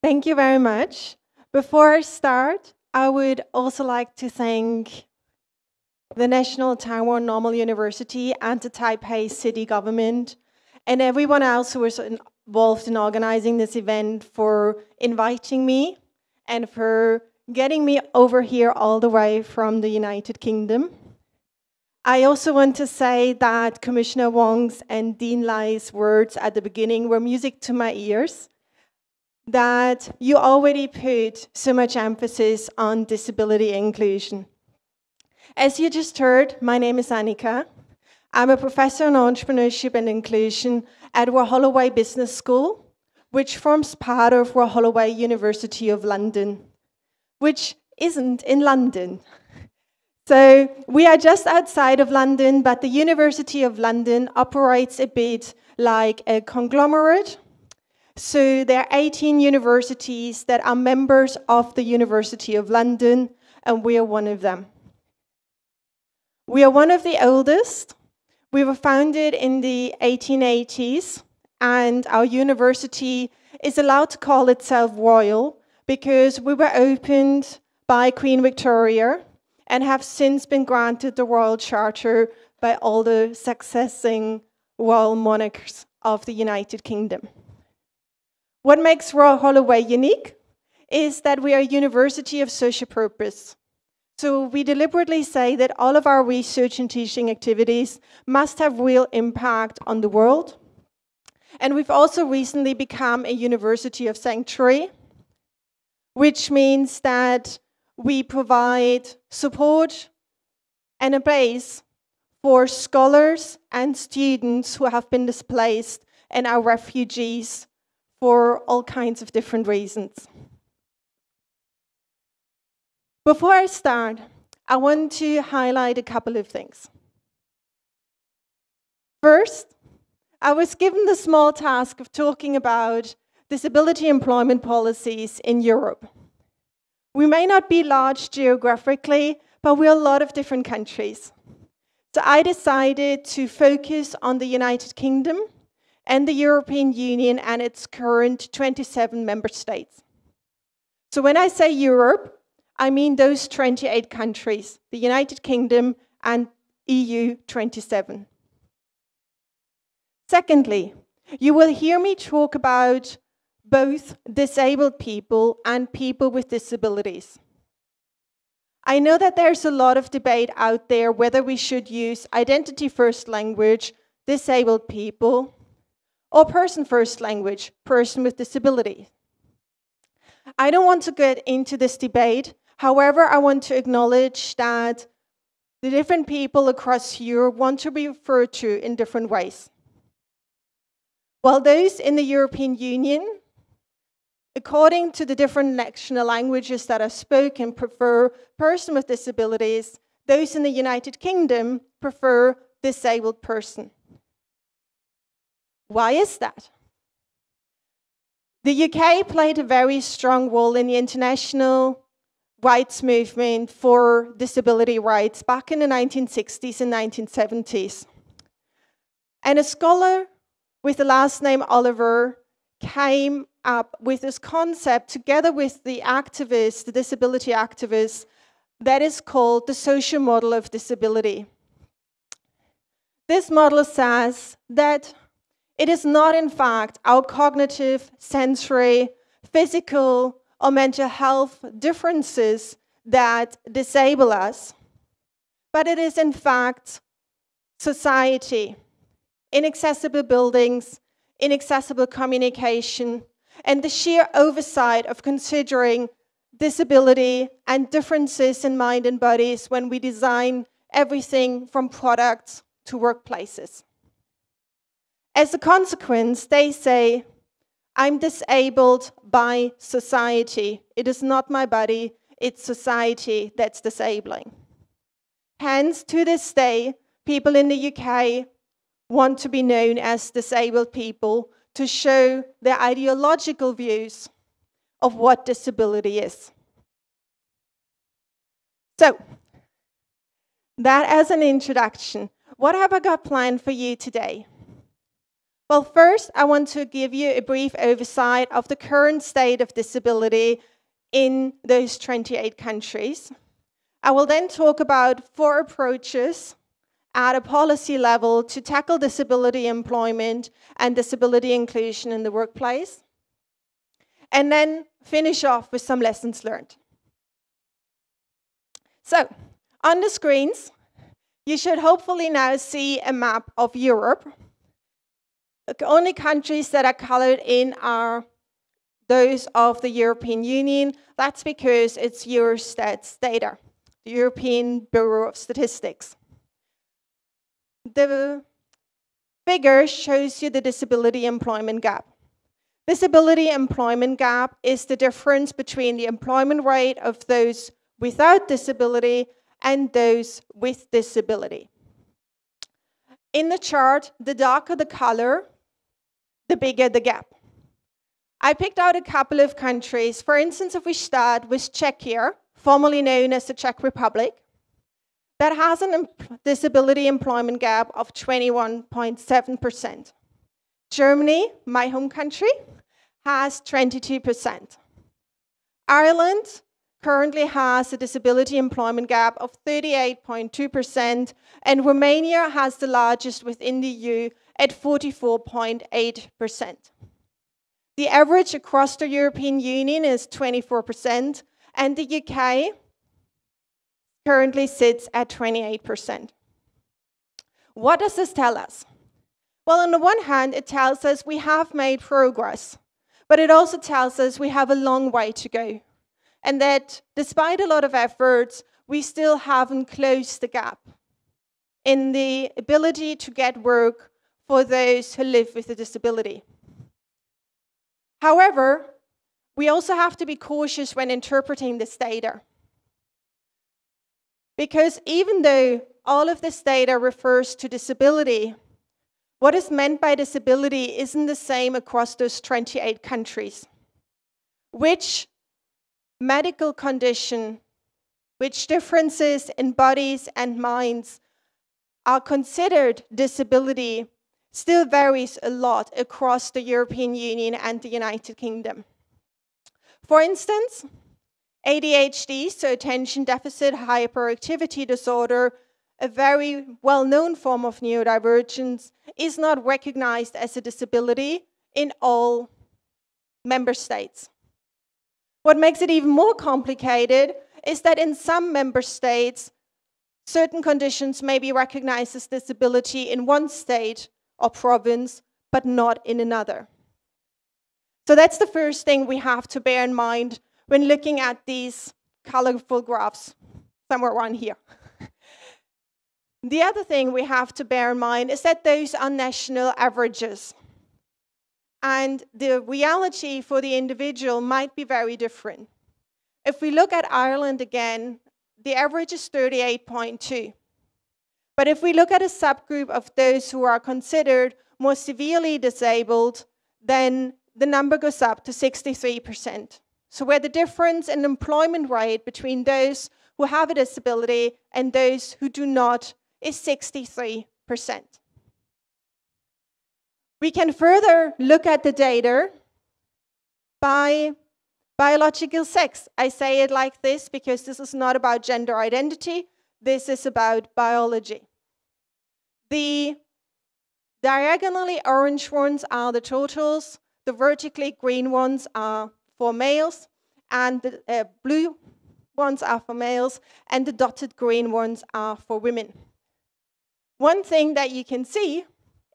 Thank you very much. Before I start, I would also like to thank the National Taiwan Normal University and the Taipei City Government and everyone else who was involved in organizing this event for inviting me and for getting me over here all the way from the United Kingdom. I also want to say that Commissioner Wong's and Dean Lai's words at the beginning were music to my ears, that you already put so much emphasis on disability inclusion. As you just heard, my name is Anica. I'm a professor in entrepreneurship and inclusion at Royal Holloway Business School, which forms part of Royal Holloway University of London, which isn't in London. So we are just outside of London, but the University of London operates a bit like a conglomerate. So there are 18 universities that are members of the University of London, and we are one of them. We are one of the oldest. We were founded in the 1880s, and our university is allowed to call itself royal because we were opened by Queen Victoria and have since been granted the Royal Charter by all the succeeding royal monarchs of the United Kingdom. What makes Royal Holloway unique is that we are a university of social purpose. So we deliberately say that all of our research and teaching activities must have real impact on the world. And we've also recently become a university of sanctuary, which means that we provide support and a base for scholars and students who have been displaced and are refugees for all kinds of different reasons. Before I start, I want to highlight a couple of things. First, I was given the small task of talking about disability employment policies in Europe. We may not be large geographically, but we're a lot of different countries. So I decided to focus on the United Kingdom and the European Union and its current 27 member states. So when I say Europe, I mean those 28 countries, the United Kingdom and EU 27. Secondly, you will hear me talk about both disabled people and people with disabilities. I know that there's a lot of debate out there whether we should use identity-first language, disabled people, or person-first language, person with disability. I don't want to get into this debate. However, I want to acknowledge that the different people across Europe want to be referred to in different ways. While those in the European Union, according to the different national languages that are spoken, prefer person with disabilities, those in the United Kingdom prefer disabled person. Why is that? The UK played a very strong role in the international rights movement for disability rights back in the 1960s and 1970s. And a scholar with the last name Oliver came up with this concept together with the activists, the disability activists, that is called the social model of disability. This model says that it is not, in fact, our cognitive, sensory, physical, or mental health differences that disable us, but it is, in fact, society, inaccessible buildings, inaccessible communication, and the sheer oversight of considering disability and differences in mind and bodies when we design everything from products to workplaces. As a consequence, they say, I'm disabled by society. It is not my body, it's society that's disabling. Hence, to this day, people in the UK want to be known as disabled people to show their ideological views of what disability is. So, that as an introduction, what have I got planned for you today? Well, first, I want to give you a brief oversight of the current state of disability in those 28 countries. I will then talk about 4 approaches at a policy level to tackle disability employment and disability inclusion in the workplace, and then finish off with some lessons learned. So, on the screens, you should hopefully now see a map of Europe. The only countries that are colored in are those of the European Union. That's because it's Eurostat's data, the European Bureau of Statistics. The figure shows you the disability employment gap. Disability employment gap is the difference between the employment rate of those without disability and those with disability. In the chart, the darker the color, the bigger the gap. I picked out a couple of countries. For instance, if we start with Czechia, formerly known as the Czech Republic, that has a disability employment gap of 21.7%. Germany, my home country, has 22%. Ireland currently has a disability employment gap of 38.2%, and Romania has the largest within the EU at 44.8%. The average across the European Union is 24%, and the UK currently sits at 28%. What does this tell us? Well, on the one hand, it tells us we have made progress, but it also tells us we have a long way to go, and that despite a lot of efforts, we still haven't closed the gap in the ability to get work for those who live with a disability. However, we also have to be cautious when interpreting this data, because even though all of this data refers to disability, what is meant by disability isn't the same across those 28 countries. Which medical condition, which differences in bodies and minds are considered disability still varies a lot across the European Union and the United Kingdom. For instance, ADHD, so attention deficit hyperactivity disorder, a very well-known form of neurodivergence, is not recognized as a disability in all member states. What makes it even more complicated is that in some member states, certain conditions may be recognized as disability in one state or province, but not in another. So that's the first thing we have to bear in mind when looking at these colorful graphs somewhere around here. The other thing we have to bear in mind is that those are national averages. And the reality for the individual might be very different. If we look at Ireland again, the average is 38.2. But if we look at a subgroup of those who are considered more severely disabled, then the number goes up to 63%. So where the difference in employment rate between those who have a disability and those who do not is 63%. We can further look at the data by biological sex. I say it like this because this is not about gender identity. This is about biology. The diagonally orange ones are the totals. The vertically green ones are for males, and the blue ones are for males, and the dotted green ones are for women. One thing that you can see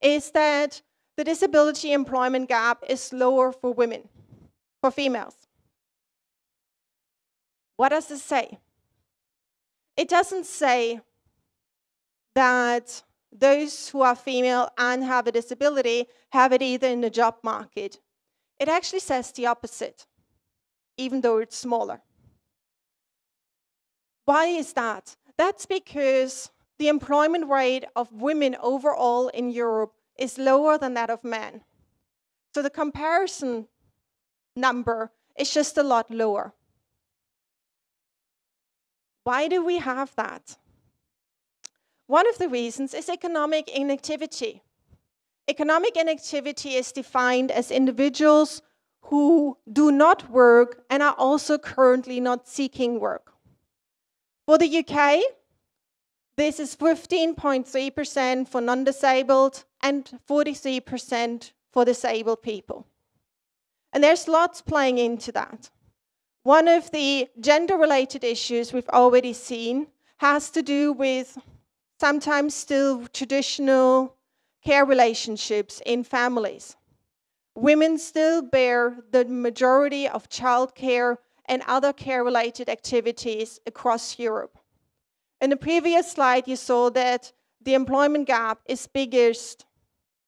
is that the disability employment gap is lower for women, for females. What does this say? It doesn't say that those who are female and have a disability have it either in the job market. It actually says the opposite, even though it's smaller. Why is that? That's because the employment rate of women overall in Europe is lower than that of men. So the comparison number is just a lot lower. Why do we have that? One of the reasons is economic inactivity. Economic inactivity is defined as individuals who do not work and are also currently not seeking work. For the UK, this is 15.3% for non-disabled and 43% for disabled people. And there's lots playing into that. One of the gender-related issues we've already seen has to do with sometimes still traditional care relationships in families. Women still bear the majority of childcare and other care-related activities across Europe. In the previous slide, you saw that the employment gap is biggest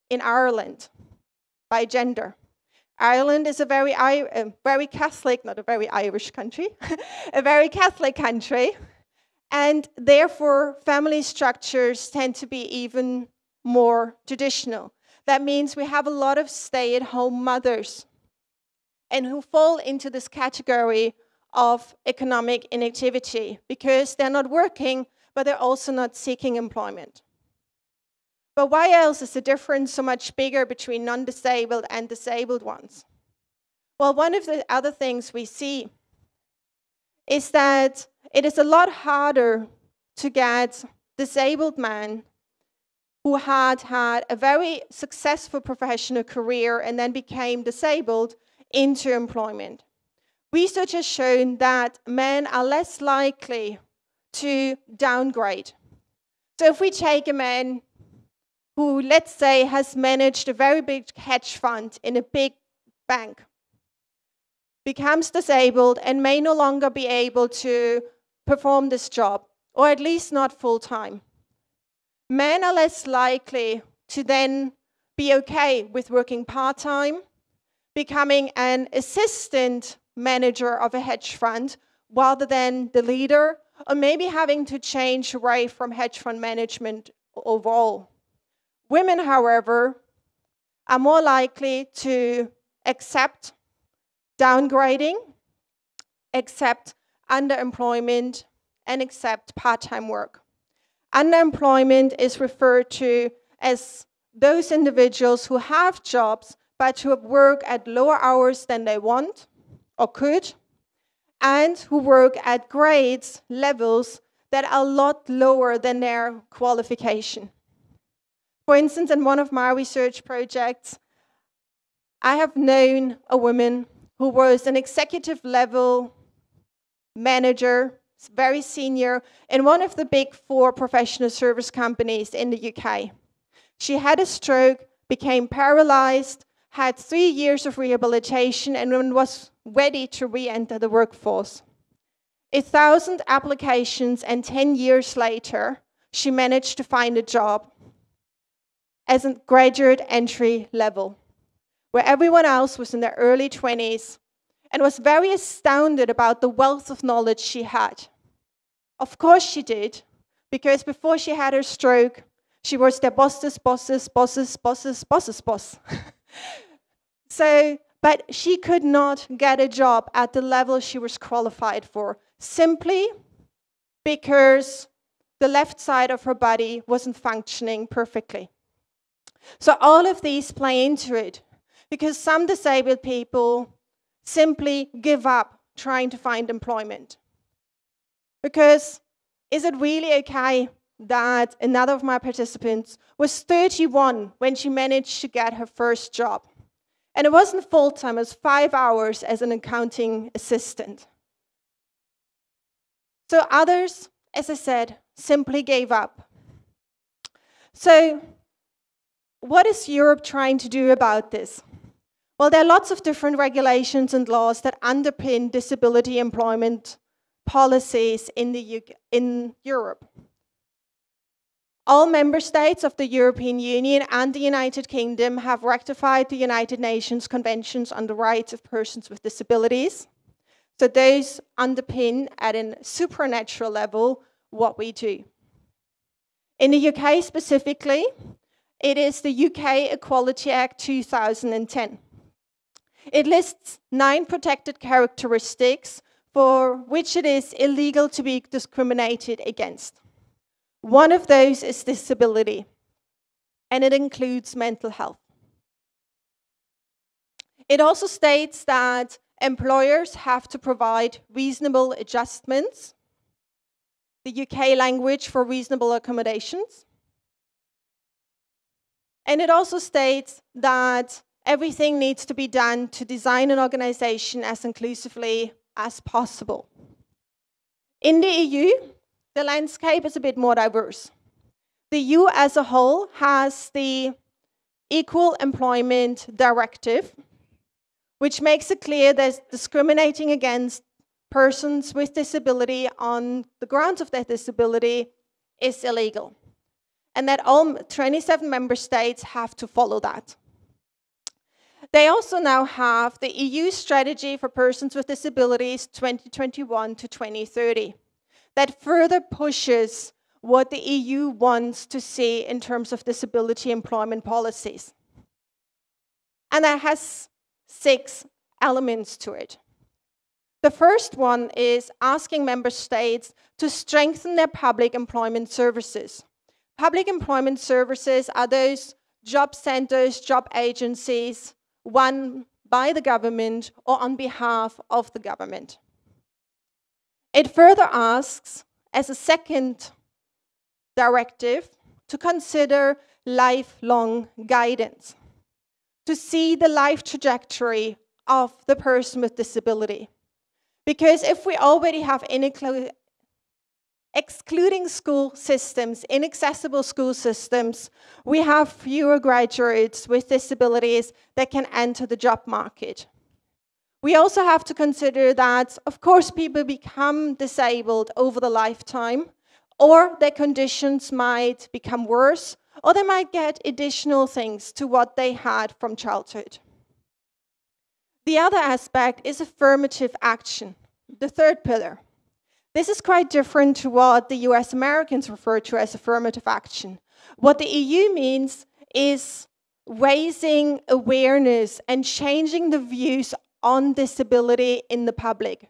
in Ireland by gender. Ireland is a very Catholic, not a very Irish country, a very Catholic country, and therefore family structures tend to be even more traditional. That means we have a lot of stay-at-home mothers and who fall into this category of economic inactivity because they're not working, but they're also not seeking employment. But why else is the difference so much bigger between non-disabled and disabled ones? Well, one of the other things we see is that it is a lot harder to get disabled men who had a very successful professional career and then became disabled into employment. Research has shown that men are less likely to downgrade. So if we take a man who, let's say, has managed a very big hedge fund in a big bank, becomes disabled and may no longer be able to perform this job, or at least not full-time. Men are less likely to then be okay with working part-time, becoming an assistant manager of a hedge fund, rather than the leader, or maybe having to change away from hedge fund management overall. Women, however, are more likely to accept downgrading, accept underemployment, and accept part-time work. Underemployment is referred to as those individuals who have jobs but who work at lower hours than they want or could, and who work at grades, levels that are a lot lower than their qualification. For instance, in one of my research projects, I have known a woman who was an executive level manager, very senior, in one of the big 4 professional service companies in the UK. She had a stroke, became paralyzed, had 3 years of rehabilitation, and was ready to re-enter the workforce. 1,000 applications, and 10 years later, she managed to find a job as a graduate entry level, where everyone else was in their early 20s and was very astounded about the wealth of knowledge she had. Of course she did, because before she had her stroke, she was their boss's boss's boss. But she could not get a job at the level she was qualified for, simply because the left side of her body wasn't functioning perfectly. So all of these play into it, because some disabled people simply give up trying to find employment. Because is it really okay that another of my participants was 31 when she managed to get her first job? And it wasn't full-time, it was 5 hours as an accounting assistant. So others, as I said, simply gave up. So what is Europe trying to do about this? Well, there are lots of different regulations and laws that underpin disability employment policies in Europe. All member states of the European Union and the United Kingdom have ratified the United Nations Conventions on the Rights of Persons with Disabilities. So those underpin at a supernatural level what we do. In the UK specifically, it is the UK Equality Act 2010. It lists 9 protected characteristics for which it is illegal to be discriminated against. One of those is disability. and it includes mental health. It also states that employers have to provide reasonable adjustments, the UK language for reasonable accommodations. And it also states that everything needs to be done to design an organization as inclusively as possible. In the EU, the landscape is a bit more diverse. The EU as a whole has the Equal Employment Directive, which makes it clear that discriminating against persons with disability on the grounds of their disability is illegal, and that all 27 member states have to follow that. They also now have the EU Strategy for Persons with Disabilities 2021 to 2030 that further pushes what the EU wants to see in terms of disability employment policies. And that has 6 elements to it. The first one is asking member states to strengthen their public employment services. Public employment services are those job centers, job agencies, run by the government or on behalf of the government. It further asks, as a second directive, to consider lifelong guidance, to see the life trajectory of the person with disability. Because if we already have excluding school systems, inaccessible school systems, we have fewer graduates with disabilities that can enter the job market. We also have to consider that, of course, people become disabled over the lifetime, or their conditions might become worse, or they might get additional things to what they had from childhood. The other aspect is affirmative action, the third pillar. This is quite different to what the US Americans refer to as affirmative action. What the EU means is raising awareness and changing the views on disability in the public.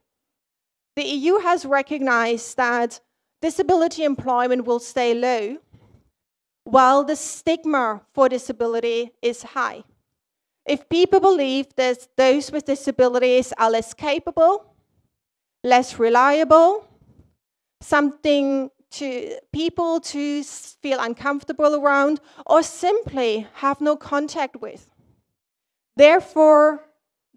The EU has recognized that disability employment will stay low, while the stigma for disability is high. If people believe that those with disabilities are less capable, less reliable, something to people to feel uncomfortable around, or simply have no contact with. Therefore,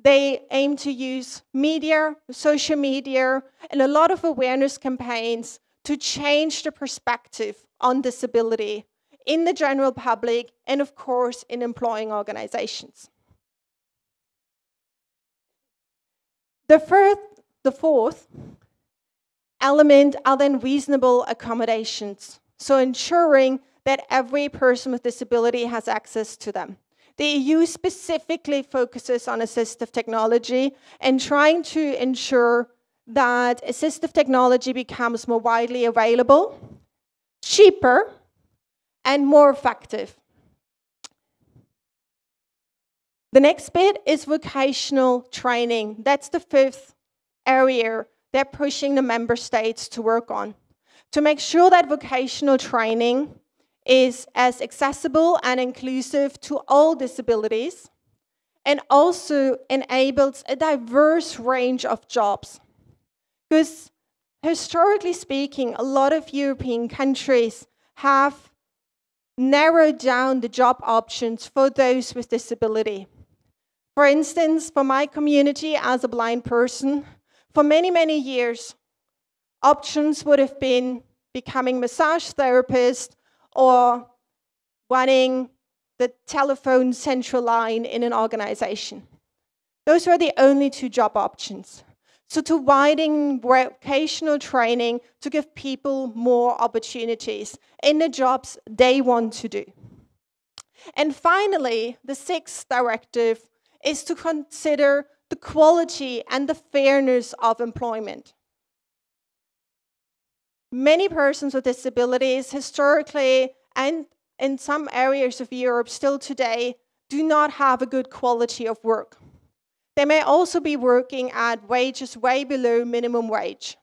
they aim to use media, social media, and a lot of awareness campaigns to change the perspective on disability in the general public and, of course, in employing organizations. The fourth element are then reasonable accommodations, so ensuring that every person with disability has access to them. The EU specifically focuses on assistive technology and trying to ensure that assistive technology becomes more widely available, cheaper, and more effective. The next bit is vocational training. That's the fifth area they're pushing the member states to work on, to make sure that vocational training is as accessible and inclusive to all disabilities, and also enables a diverse range of jobs. Because historically speaking, a lot of European countries have narrowed down the job options for those with disability. For instance, for my community as a blind person, for many, many years, options would have been becoming massage therapist or running the telephone central line in an organization. Those were the only 2 job options. So to widen vocational training to give people more opportunities in the jobs they want to do. And finally, the 6th directive is to consider the quality and the fairness of employment. Many persons with disabilities historically and in some areas of Europe still today do not have a good quality of work. They may also be working at wages way below minimum wage,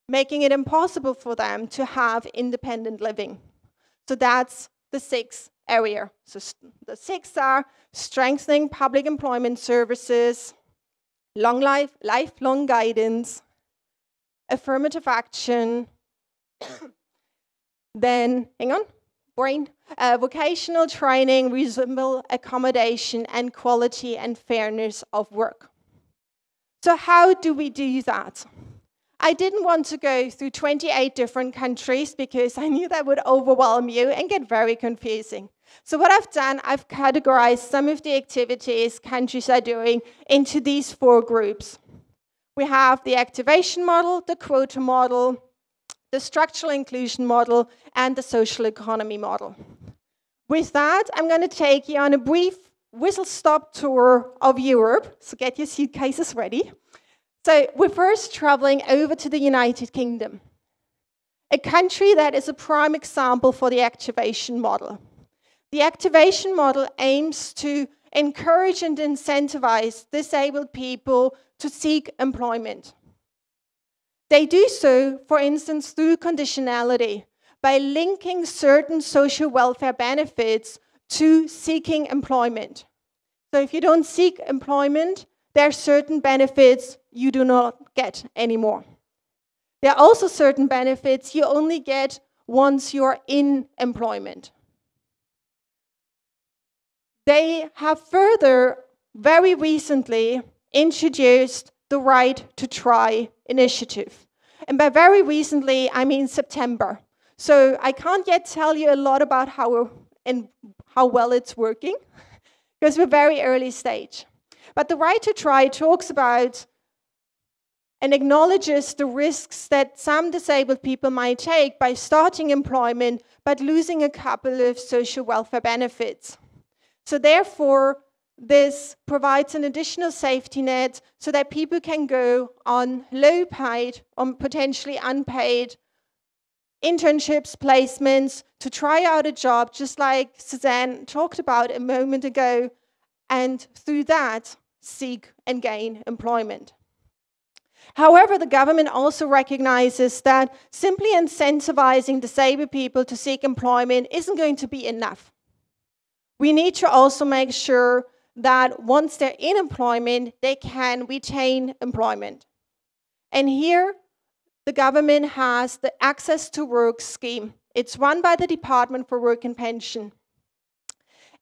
making it impossible for them to have independent living. So that's the 6th area. So the 6 are strengthening public employment services, lifelong guidance, affirmative action, then, vocational training, reasonable accommodation, and quality and fairness of work. So how do we do that? I didn't want to go through 28 different countries because I knew that would overwhelm you and get very confusing. So what I've done, I've categorized some of the activities countries are doing into these 4 groups. We have the activation model, the quota model, the structural inclusion model, and the social economy model. With that, I'm going to take you on a brief whistle-stop tour of Europe. So get your suitcases ready. So we're first traveling over to the United Kingdom, a country that is a prime example for the activation model. The activation model aims to encourage and incentivize disabled people to seek employment. They do so, for instance, through conditionality, by linking certain social welfare benefits to seeking employment. So if you don't seek employment, there are certain benefits you do not get anymore. There are also certain benefits you only get once you're in employment. They have further, very recently, introduced the Right to Try initiative. And by very recently, I mean September. So I can't yet tell you a lot about how well it's working, because we're very early stage. But the Right to Try talks about and acknowledges the risks that some disabled people might take by starting employment, but losing a couple of social welfare benefits. So therefore, this provides an additional safety net so that people can go on low-paid or potentially unpaid internships, placements, to try out a job, just like Suzanne talked about a moment ago, and through that, seek and gain employment. However, the government also recognizes that simply incentivizing disabled people to seek employment isn't going to be enough. We need to also make sure that once they're in employment, they can retain employment. And here, the government has the Access to Work scheme. It's run by the Department for Work and Pension.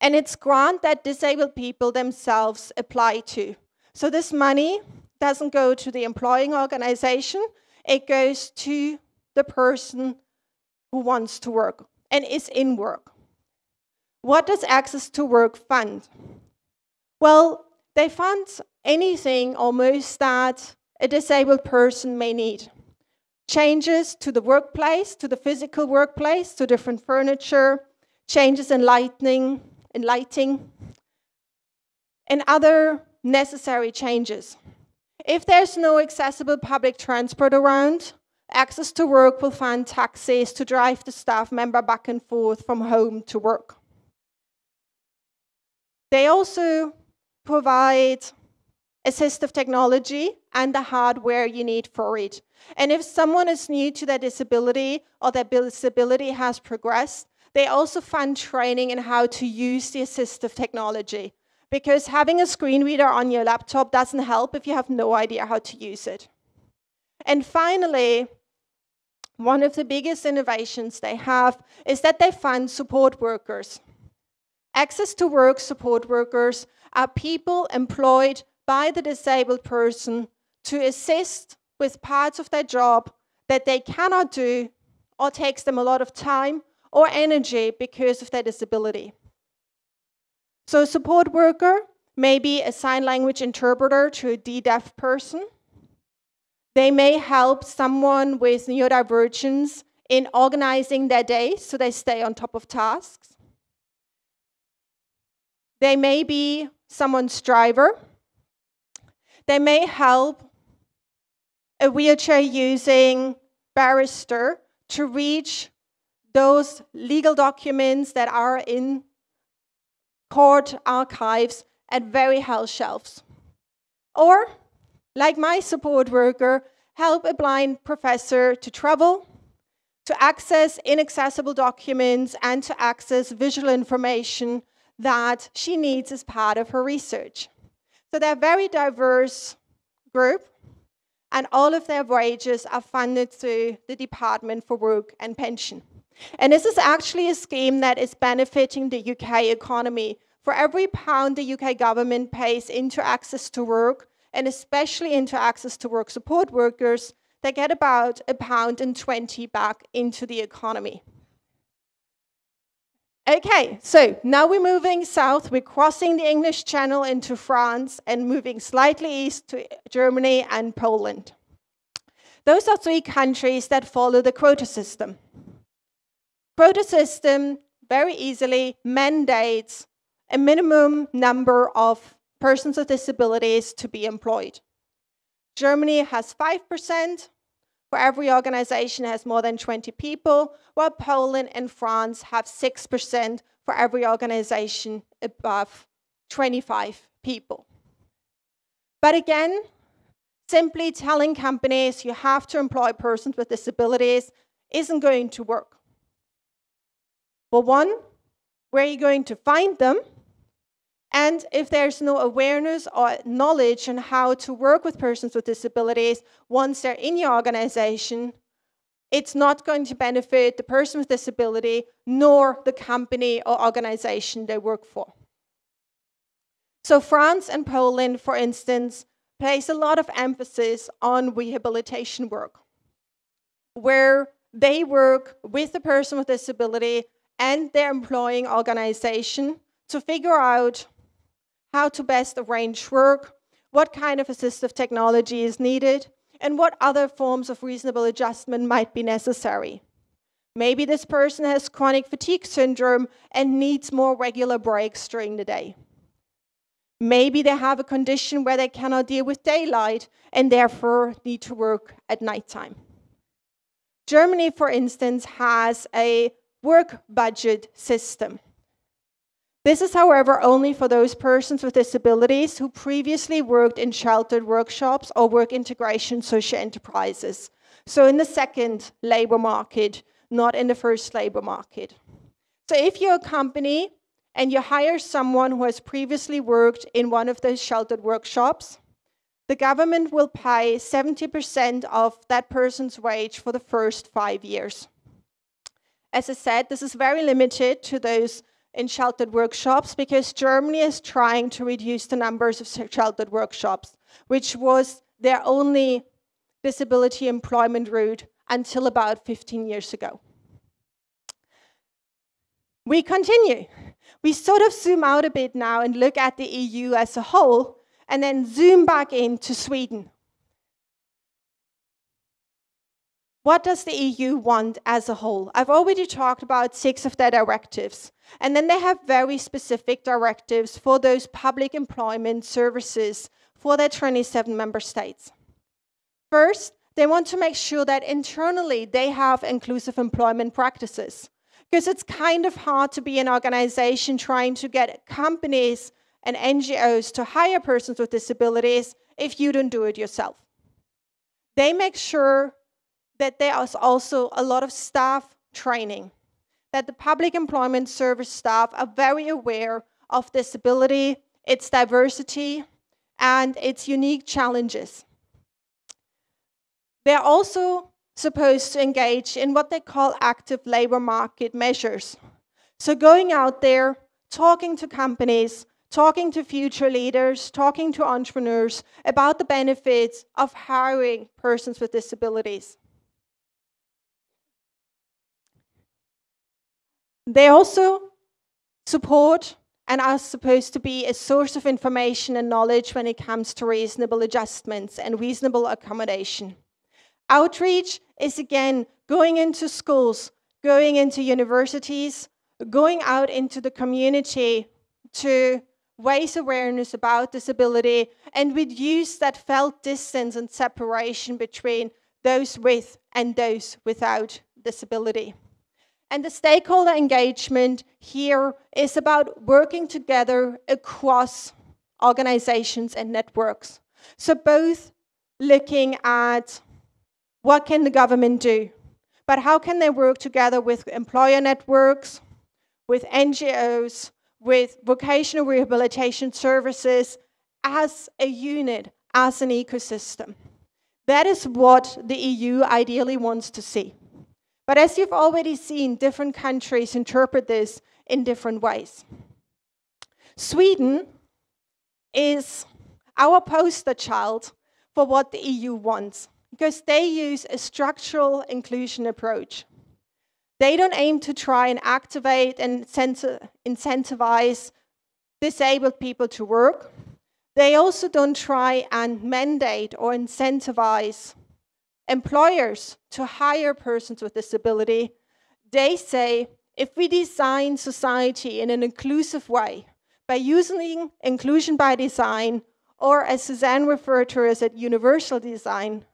And it's a grant that disabled people themselves apply to. So this money doesn't go to the employing organization, it goes to the person who wants to work and is in work. What does Access to Work fund? Well, they fund anything almost that a disabled person may need. Changes to the workplace, to the physical workplace, to different furniture, changes in lighting, and other necessary changes. If there's no accessible public transport around, Access to Work will fund taxis to drive the staff member back and forth from home to work. They also provide assistive technology and the hardware you need for it. And if someone is new to their disability or their disability has progressed, they also fund training in how to use the assistive technology. Because having a screen reader on your laptop doesn't help if you have no idea how to use it. And finally, one of the biggest innovations they have is that they fund support workers. Access to Work support workers are people employed by the disabled person to assist with parts of their job that they cannot do or takes them a lot of time or energy because of their disability. So a support worker may be a sign language interpreter to a deaf person. They may help someone with neurodivergence in organizing their day so they stay on top of tasks. They may be someone's driver. They may help a wheelchair-using barrister to reach those legal documents that are in court archives at very high shelves. Or, like my support worker, help a blind professor to travel, to access inaccessible documents, and to access visual information that she needs as part of her research. So they're a very diverse group, and all of their wages are funded through the Department for Work and Pension. And this is actually a scheme that is benefiting the UK economy. For every pound the UK government pays into access to work, and especially into access to work support workers, they get about £1.20 back into the economy. Okay, so now we're moving south. We're crossing the English Channel into France and moving slightly east to Germany and Poland. Those are 3 countries that follow the quota system. Quota system very easily mandates a minimum number of persons with disabilities to be employed. Germany has 5%. For every organization has more than 20 people, while Poland and France have 6% for every organization above 25 people. But again, simply telling companies you have to employ persons with disabilities isn't going to work. For one, where are you going to find them? And if there's no awareness or knowledge on how to work with persons with disabilities once they're in your organization, it's not going to benefit the person with disability nor the company or organization they work for. So France and Poland, for instance, place a lot of emphasis on rehabilitation work, where they work with the person with disability and their employing organization to figure out how to best arrange work, what kind of assistive technology is needed, and what other forms of reasonable adjustment might be necessary. Maybe this person has chronic fatigue syndrome and needs more regular breaks during the day. Maybe they have a condition where they cannot deal with daylight and therefore need to work at nighttime. Germany, for instance, has a work budget system. This is, however, only for those persons with disabilities who previously worked in sheltered workshops or work integration social enterprises. So in the second labor market, not in the first labor market. So if you're a company and you hire someone who has previously worked in one of those sheltered workshops, the government will pay 70% of that person's wage for the first 5 years. As I said, this is very limited to those in sheltered workshops because Germany is trying to reduce the numbers of sheltered workshops, which was their only disability employment route until about 15 years ago. We continue. We sort of zoom out a bit now and look at the EU as a whole, and then zoom back into Sweden. What does the EU want as a whole? I've already talked about 6 of their directives. And then they have very specific directives for those public employment services for their 27 member states. First, they want to make sure that internally they have inclusive employment practices. Because it's kind of hard to be an organization trying to get companies and NGOs to hire persons with disabilities if you don't do it yourself. They make sure that there is also a lot of staff training, that the public employment service staff are very aware of disability, its diversity, and its unique challenges. They're also supposed to engage in what they call active labor market measures. So going out there, talking to companies, talking to future leaders, talking to entrepreneurs about the benefits of hiring persons with disabilities. They also support and are supposed to be a source of information and knowledge when it comes to reasonable adjustments and reasonable accommodation. Outreach is, again, going into schools, going into universities, going out into the community to raise awareness about disability and reduce that felt distance and separation between those with and those without disability. And the stakeholder engagement here is about working together across organizations and networks. So both looking at what can the government do, but how can they work together with employer networks, with NGOs, with vocational rehabilitation services as a unit, as an ecosystem. That is what the EU ideally wants to see. But as you've already seen, different countries interpret this in different ways. Sweden is our poster child for what the EU wants, because they use a structural inclusion approach. They don't aim to try and activate and incentivize disabled people to work. They also don't try and mandate or incentivize employers to hire persons with disability. They say, if we design society in an inclusive way, by using inclusion by design, or as Suzanne referred to as universal design,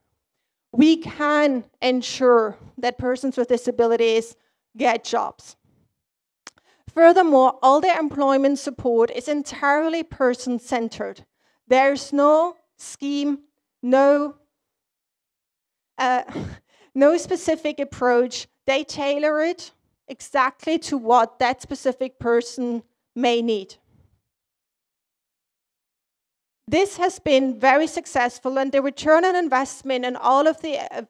we can ensure that persons with disabilities get jobs. Furthermore, all their employment support is entirely person-centered. There's no scheme, no specific approach. They tailor it exactly to what that specific person may need. This has been very successful, and the return on investment and all of the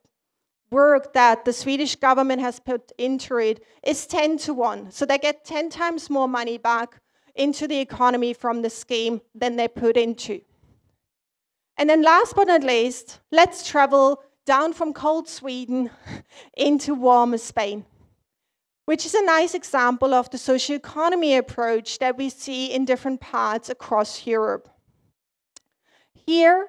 work that the Swedish government has put into it is 10 to 1. So they get 10 times more money back into the economy from the scheme than they put into. And then last but not least, let's travel down from cold Sweden into warmer Spain, which is a nice example of the socio-economy approach that we see in different parts across Europe. Here,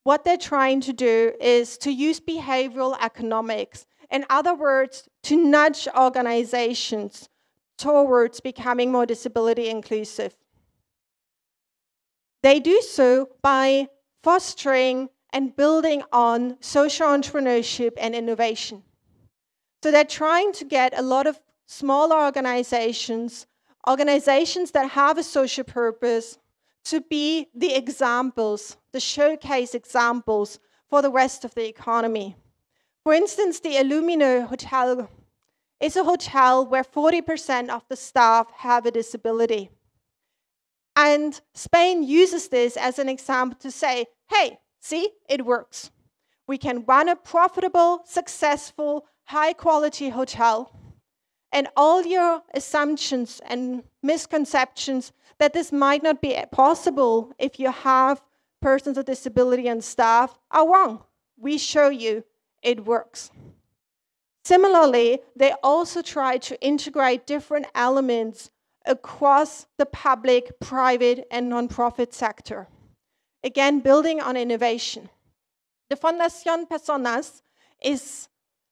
what they're trying to do is to use behavioral economics, in other words, to nudge organizations towards becoming more disability inclusive. They do so by fostering and building on social entrepreneurship and innovation. So they're trying to get a lot of smaller organizations that have a social purpose, to be the examples, the showcase examples for the rest of the economy. For instance, the Illumino Hotel is a hotel where 40% of the staff have a disability. And Spain uses this as an example to say, hey, see, it works. We can run a profitable, successful, high-quality hotel, and all your assumptions and misconceptions that this might not be possible if you have persons with disability on staff are wrong. We show you it works. Similarly, they also try to integrate different elements across the public, private, and non-profit sector. Again, building on innovation. The Fundación Personas is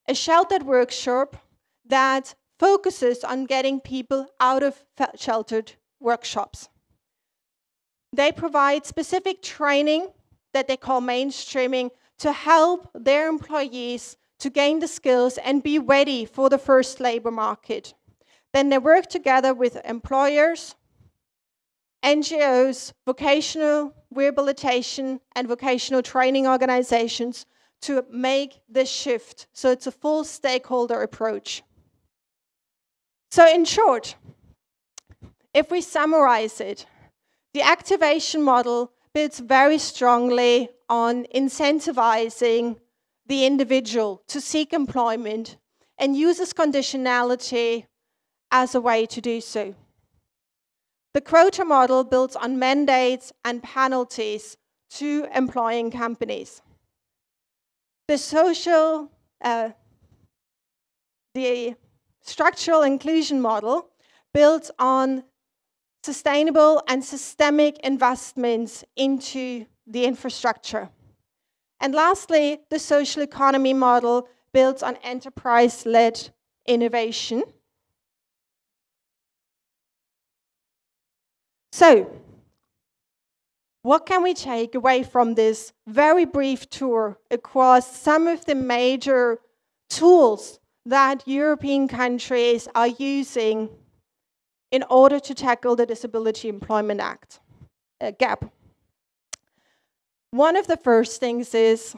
a sheltered workshop that focuses on getting people out of sheltered workshops. They provide specific training that they call mainstreaming to help their employees to gain the skills and be ready for the first labor market. Then they work together with employers, NGOs, vocational rehabilitation, and vocational training organizations to make this shift. So it's a full stakeholder approach. So in short, if we summarize it, the activation model builds very strongly on incentivizing the individual to seek employment and uses conditionality as a way to do so. The quota model builds on mandates and penalties to employing companies. The structural inclusion model builds on sustainable and systemic investments into the infrastructure. And lastly, the social economy model builds on enterprise-led innovation. So, what can we take away from this very brief tour across some of the major tools that European countries are using in order to tackle the Disability Employment Act gap? One of the first things is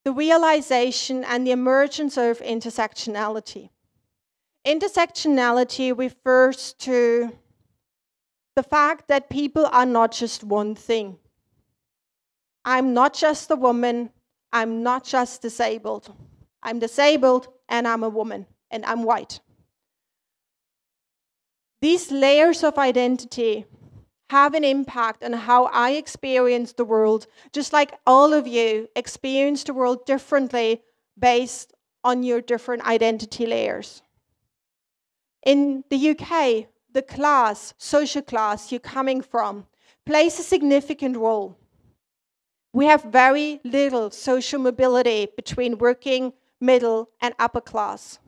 the realization and the emergence of intersectionality. Intersectionality refers to the fact that people are not just one thing. I'm not just a woman, I'm not just disabled. I'm disabled and I'm a woman and I'm white. These layers of identity have an impact on how I experience the world, just like all of you experience the world differently based on your different identity layers. In the UK, the class, social class you're coming from, plays a significant role. We have very little social mobility between working, middle, and upper class.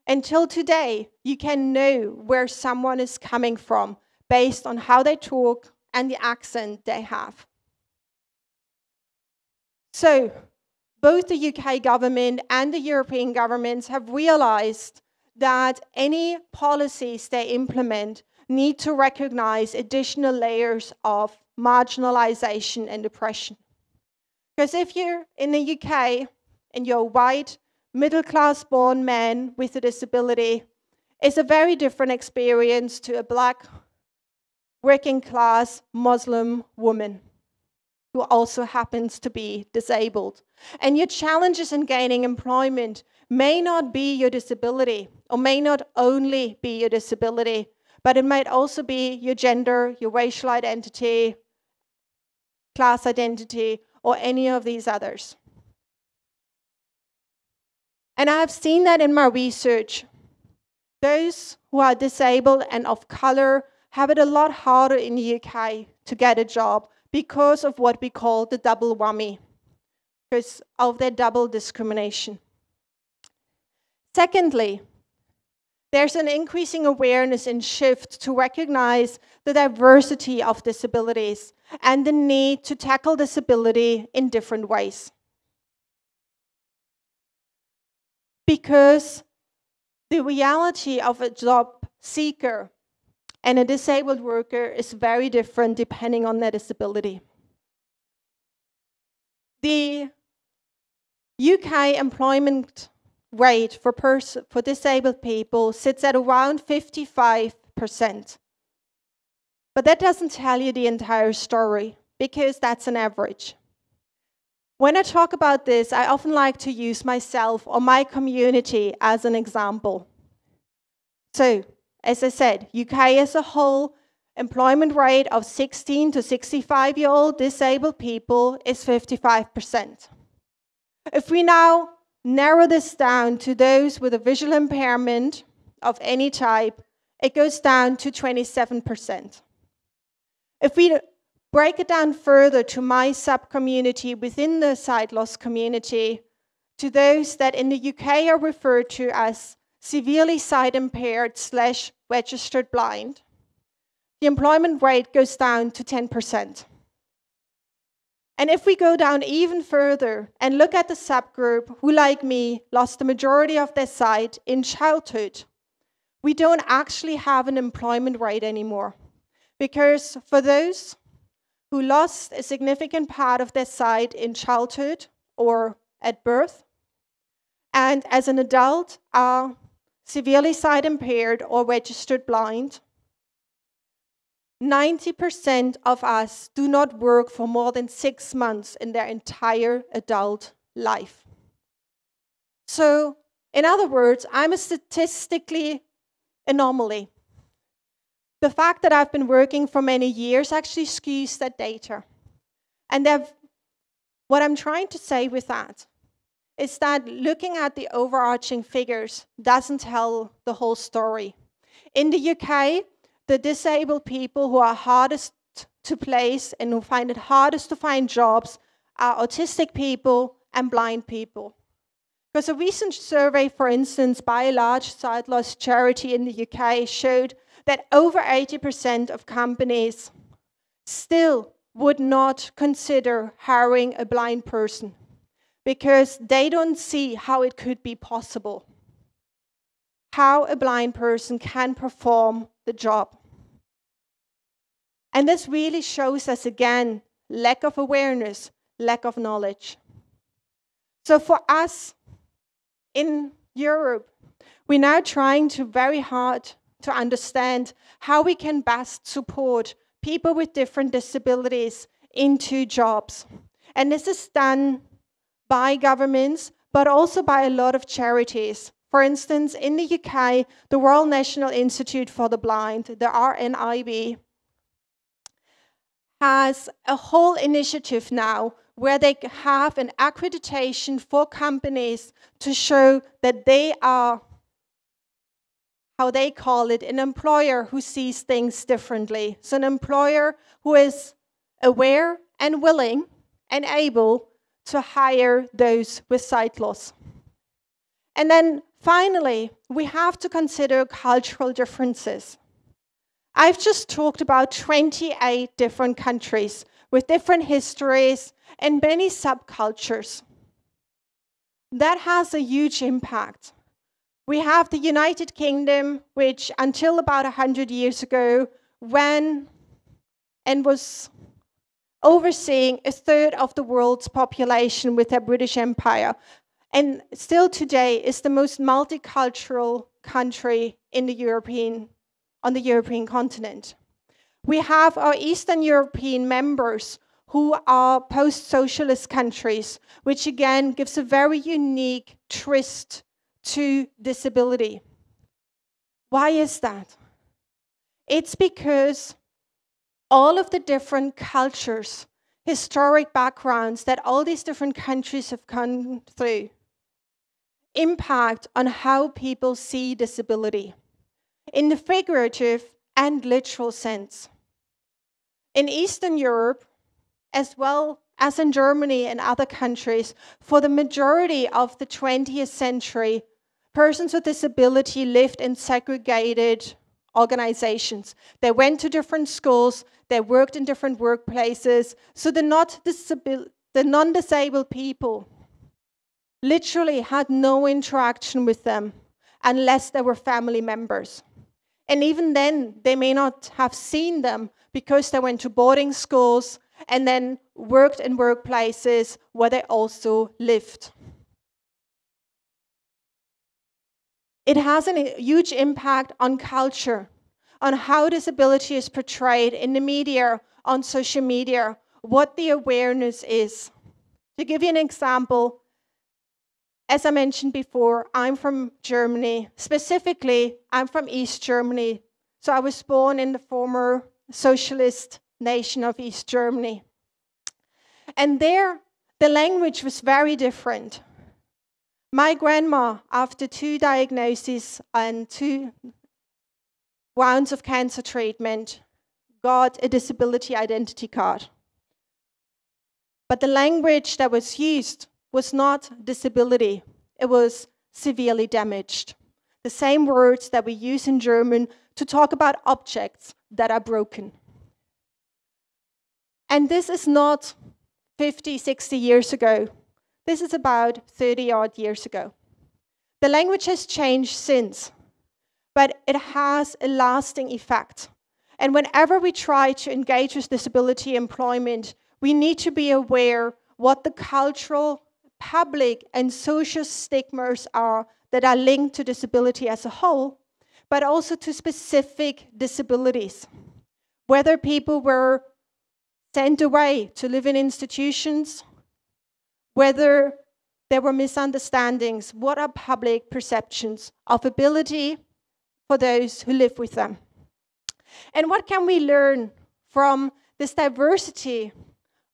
Until today, you can know where someone is coming from based on how they talk and the accent they have. So, both the UK government and the European governments have realized that any policies they implement need to recognize additional layers of marginalization and oppression. Because if you're in the UK and you're a white, middle-class born man with a disability, it's a very different experience to a black, working-class Muslim woman who also happens to be disabled. And your challenges in gaining employment may not be your disability, or may not only be your disability, but it might also be your gender, your racial identity, class identity, or any of these others. And I've seen that in my research. Those who are disabled and of color have it a lot harder in the UK to get a job because of what we call the double whammy, because of their double discrimination. Secondly, there's an increasing awareness and shift to recognize the diversity of disabilities and the need to tackle disability in different ways. Because the reality of a job seeker and a disabled worker is very different depending on their disability. The UK employment rate for disabled people sits at around 55%. But that doesn't tell you the entire story, because that's an average. When I talk about this, I often like to use myself or my community as an example. So, as I said, UK as a whole, employment rate of 16 to 65-year-old disabled people is 55%. If we now narrow this down to those with a visual impairment of any type, it goes down to 27%. If we break it down further to my sub-community within the sight loss community, to those that in the UK are referred to as severely sight impaired / registered blind, the employment rate goes down to 10%. And if we go down even further and look at the subgroup who, like me, lost the majority of their sight in childhood, we don't actually have an employment rate anymore. Because for those who lost a significant part of their sight in childhood or at birth, and as an adult are severely sight impaired or registered blind, 90% of us do not work for more than 6 months in their entire adult life. So, in other words, I'm a statistically anomaly. The fact that I've been working for many years actually skews that data. And what I'm trying to say with that is that looking at the overarching figures doesn't tell the whole story. In the UK, the disabled people who are hardest to place and who find it hardest to find jobs are autistic people and blind people. Because a recent survey, for instance, by a large sight loss charity in the UK showed that over 80% of companies still would not consider hiring a blind person because they don't see how it could be possible, how a blind person can perform the job. And this really shows us again lack of awareness, lack of knowledge. So for us in Europe, we're now trying very hard to understand how we can best support people with different disabilities into jobs. And this is done by governments, but also by a lot of charities. For instance, in the UK, the Royal National Institute for the Blind, the RNIB, has a whole initiative now where they have an accreditation for companies to show that they are, how they call it, an employer who sees things differently. So an employer who is aware and willing and able to hire those with sight loss. And then finally, we have to consider cultural differences. I've just talked about 28 different countries with different histories and many subcultures. That has a huge impact. We have the United Kingdom, which until about 100 years ago ran and was overseeing a third of the world's population with their British Empire, and still today is the most multicultural country in on the European continent. We have our Eastern European members who are post-socialist countries, which again gives a very unique twist to disability. Why is that? It's because all of the different cultures, historic backgrounds that all these different countries have gone through impact on how people see disability in the figurative and literal sense. In Eastern Europe, as well as in Germany and other countries, for the majority of the 20th century, persons with disability lived in segregated organizations. They went to different schools, they worked in different workplaces, so the non-disabled people literally had no interaction with them unless they were family members. And even then, they may not have seen them because they went to boarding schools and then worked in workplaces where they also lived. It has a huge impact on culture, on how disability is portrayed in the media, on social media, what the awareness is. To give you an example, as I mentioned before, I'm from Germany. Specifically, I'm from East Germany. So I was born in the former socialist nation of East Germany. And there, the language was very different. My grandma, after 2 diagnoses and 2 rounds of cancer treatment, got a disability identity card. But the language that was used was not disability, it was severely damaged. The same words that we use in German to talk about objects that are broken. And this is not 50, 60 years ago. This is about 30-odd years ago. The language has changed since, but it has a lasting effect. And whenever we try to engage with disability employment, we need to be aware what the cultural, public, and social stigmas are that are linked to disability as a whole, but also to specific disabilities. Whether people were sent away to live in institutions, whether there were misunderstandings, what are public perceptions of ability for those who live with them? And what can we learn from this diversity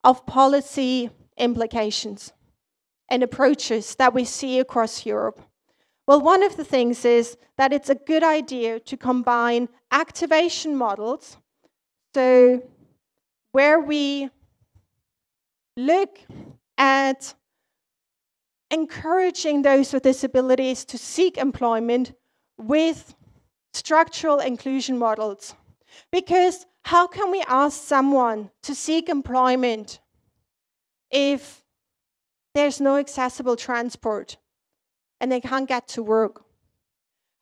of policy implications and approaches that we see across Europe? Well, one of the things is that it's a good idea to combine activation models, so where we look at encouraging those with disabilities to seek employment with structural inclusion models. Because how can we ask someone to seek employment if there's no accessible transport and they can't get to work?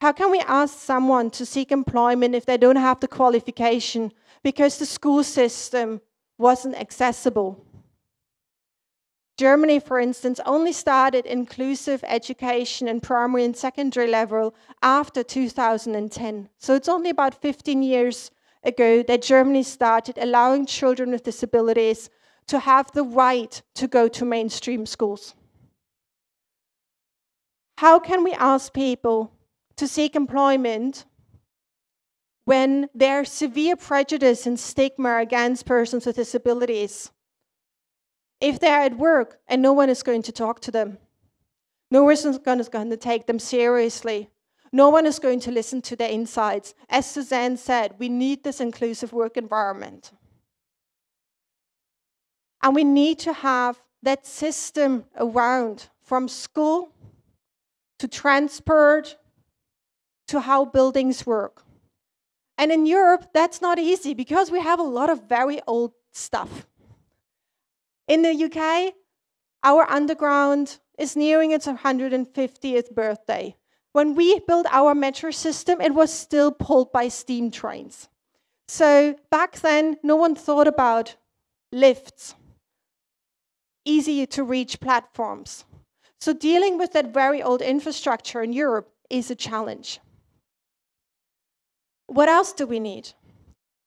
How can we ask someone to seek employment if they don't have the qualification because the school system wasn't accessible? Germany, for instance, only started inclusive education in primary and secondary level after 2010. So it's only about 15 years ago that Germany started allowing children with disabilities to have the right to go to mainstream schools. How can we ask people to seek employment when there's severe prejudice and stigma against persons with disabilities? If they're at work and no one is going to talk to them, no one is going to take them seriously, no one is going to listen to their insights. As Suzanne said, we need this inclusive work environment. And we need to have that system around, from school to transport to how buildings work. And in Europe, that's not easy because we have a lot of very old stuff. In the UK, our underground is nearing its 150th birthday. When we built our metro system, it was still pulled by steam trains. So back then, no one thought about lifts, easy to reach platforms. So dealing with that very old infrastructure in Europe is a challenge. What else do we need?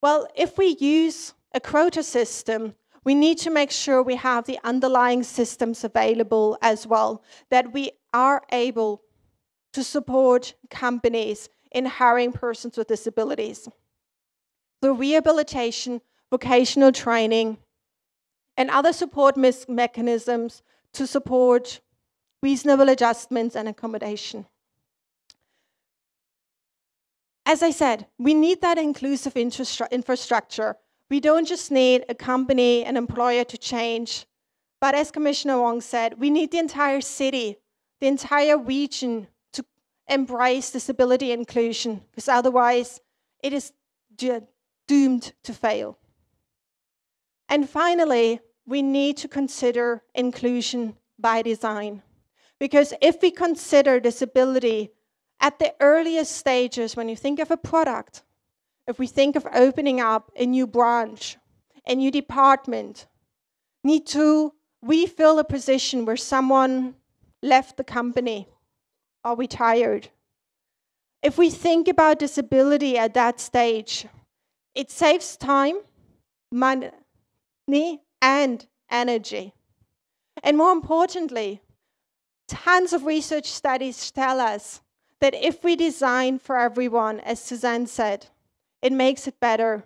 Well, if we use a quota system, we need to make sure we have the underlying systems available as well, that we are able to support companies in hiring persons with disabilities. The rehabilitation, vocational training, and other support mechanisms to support reasonable adjustments and accommodation. As I said, we need that inclusive infrastructure. We don't just need a company, an employer to change, but as Commissioner Wong said, we need the entire city, the entire region to embrace disability inclusion, because otherwise it is doomed to fail. And finally, we need to consider inclusion by design. Because if we consider disability at the earliest stages, when you think of a product, if we think of opening up a new branch, a new department, need to refill a position where someone left the company or retired. If we think about disability at that stage, it saves time, money, and energy. And more importantly, tons of research studies tell us that if we design for everyone, as Suzanne said, it makes it better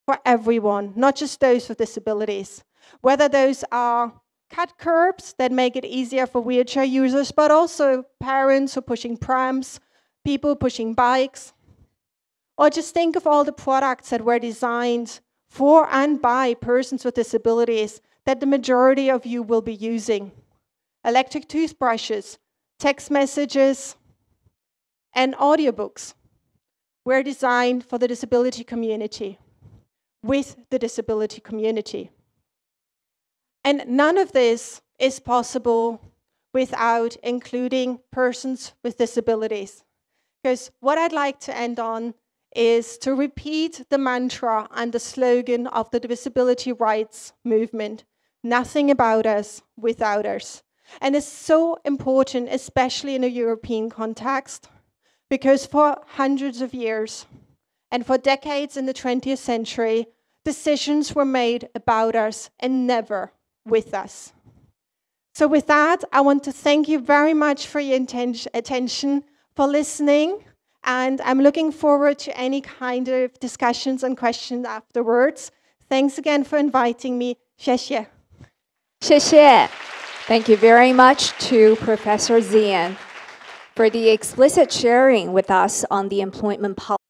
for everyone, not just those with disabilities. Whether those are cut curbs that make it easier for wheelchair users, but also parents who are pushing prams, people pushing bikes. Or just think of all the products that were designed for and by persons with disabilities that the majority of you will be using. Electric toothbrushes, text messages, and audiobooks were designed for the disability community, with the disability community. And none of this is possible without including persons with disabilities. Because what I'd like to end on is to repeat the mantra and the slogan of the disability rights movement: nothing about us without us. And it's so important, especially in a European context, because for hundreds of years and for decades in the 20th century, decisions were made about us and never with us. So with that, I want to thank you very much for your attention, for listening, and I'm looking forward to any kind of discussions and questions afterwards. Thanks again for inviting me. 谢谢. 谢谢. Thank you very much to Professor Zeyen for the explicit sharing with us on the employment policy.